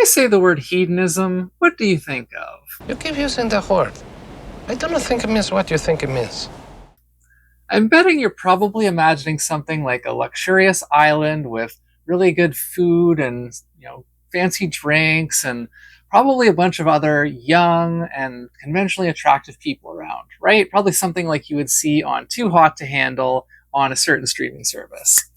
I say the word hedonism, what do you think of? You keep using the word. I don't think it means what you think it means. I'm betting you're probably imagining something like a luxurious island with really good food and, fancy drinks and probably a bunch of other young and conventionally attractive people around, right? Probably something like you would see on Too Hot to Handle on a certain streaming service.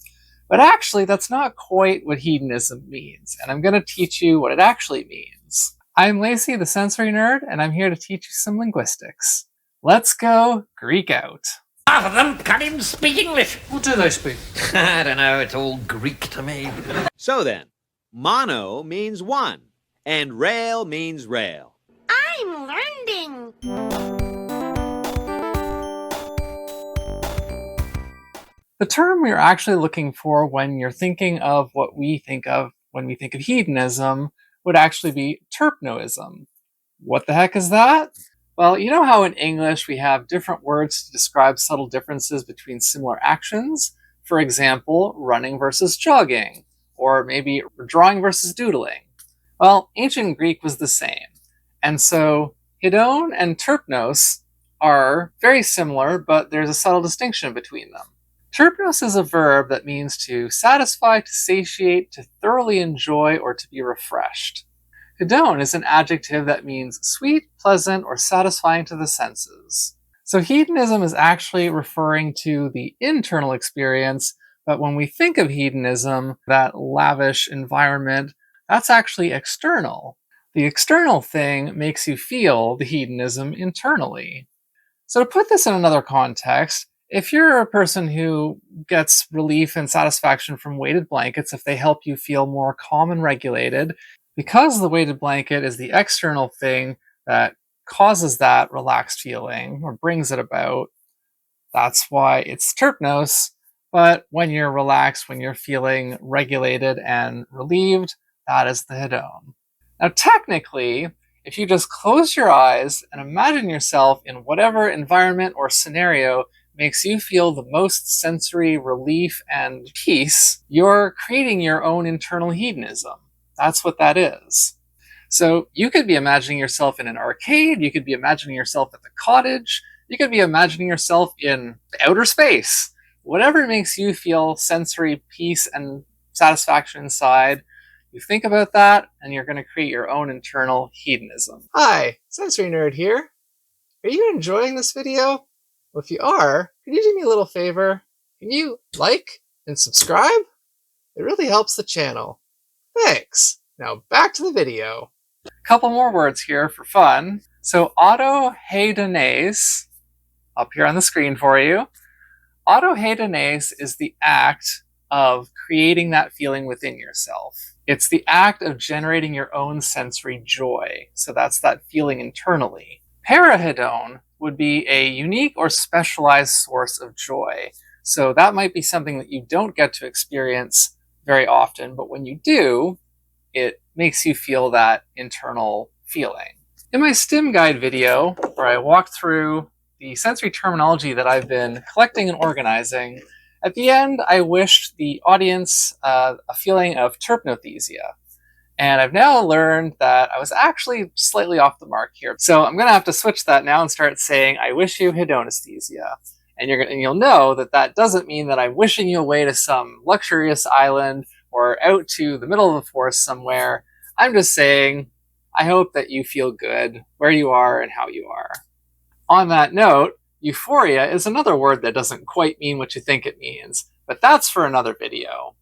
But actually, that's not quite what hedonism means, and I'm going to teach you what it actually means. I'm Lacey, the sensory nerd, and I'm here to teach you some linguistics. Let's go Greek out. Half of them can't even speak English. What do they speak? I don't know, it's all Greek to me. So then, mono means one, and rail means rail. I'm learning. The term we're actually looking for when you're thinking of what we think of when we think of hedonism would actually be terpnoism. What the heck is that? Well, you know how in English we have different words to describe subtle differences between similar actions? For example, running versus jogging, or maybe drawing versus doodling. Well, ancient Greek was the same. And so hedon and terpnos are very similar, but there's a subtle distinction between them. Terpnos is a verb that means to satisfy, to satiate, to thoroughly enjoy, or to be refreshed. Hedon is an adjective that means sweet, pleasant, or satisfying to the senses. So hedonism is actually referring to the internal experience, but when we think of hedonism, that lavish environment, that's actually external. The external thing makes you feel the hedonism internally. So to put this in another context, if you're a person who gets relief and satisfaction from weighted blankets, if they help you feel more calm and regulated, because the weighted blanket is the external thing that causes that relaxed feeling or brings it about, that's why it's terpnos. But when you're relaxed, when you're feeling regulated and relieved, that is the hedon. Now, technically, if you just close your eyes and imagine yourself in whatever environment or scenario makes you feel the most sensory relief and peace, you're creating your own internal hedonism. That's what that is. So you could be imagining yourself in an arcade, you could be imagining yourself at the cottage, you could be imagining yourself in outer space. Whatever makes you feel sensory peace and satisfaction inside, you think about that and you're going to create your own internal hedonism. Hi, Sensory Nerd here. Are you enjoying this video? Well, if you are, could you do me a little favor? Can you like and subscribe? It really helps the channel. Thanks. Now back to the video. A couple more words here for fun. So autohedonase, up here on the screen for you. Autohedonase is the act of creating that feeling within yourself. It's the act of generating your own sensory joy. So that's that feeling internally. Parahedon would be a unique or specialized source of joy. So that might be something that you don't get to experience very often, but when you do, it makes you feel that internal feeling. In my STEM guide video, where I walk through the sensory terminology that I've been collecting and organizing, at the end, I wished the audience a feeling of terpnothesia. And I've now learned that I was actually slightly off the mark here. So I'm going to have to switch that now and start saying, I wish you hedonisthesia. And you'll know that that doesn't mean that I'm wishing you away to some luxurious island or out to the middle of the forest somewhere. I'm just saying, I hope that you feel good where you are and how you are. On that note, euphoria is another word that doesn't quite mean what you think it means, but that's for another video.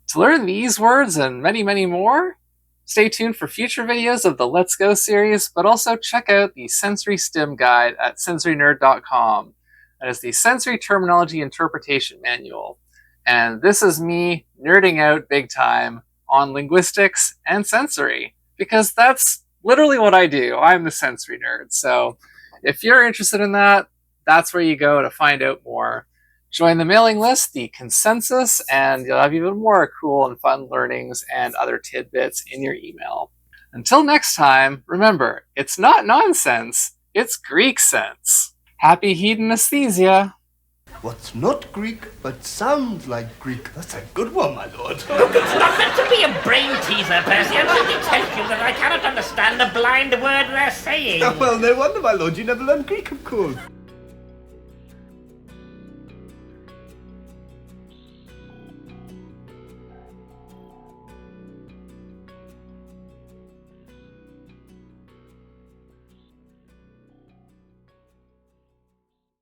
To learn these words and many, many more, stay tuned for future videos of the Let's Go series, but also check out the Sensory STEM Guide at sensorynerd.com. That is the Sensory Terminology Interpretation Manual. And this is me nerding out big time on linguistics and sensory, because that's literally what I do. I'm the sensory nerd. So if you're interested in that, that's where you go to find out more. Join the mailing list, the consensus, and you'll have even more cool and fun learnings and other tidbits in your email. Until next time, remember, it's not nonsense, it's Greek sense. Happy hedonisthesia! What's not Greek, but sounds like Greek? That's a good one, my lord. Look, it's not meant to be a brain teaser, Percy. I'm trying to tell you. understand a blind word they're saying. Well, no wonder, my lord, you never learned Greek, of course.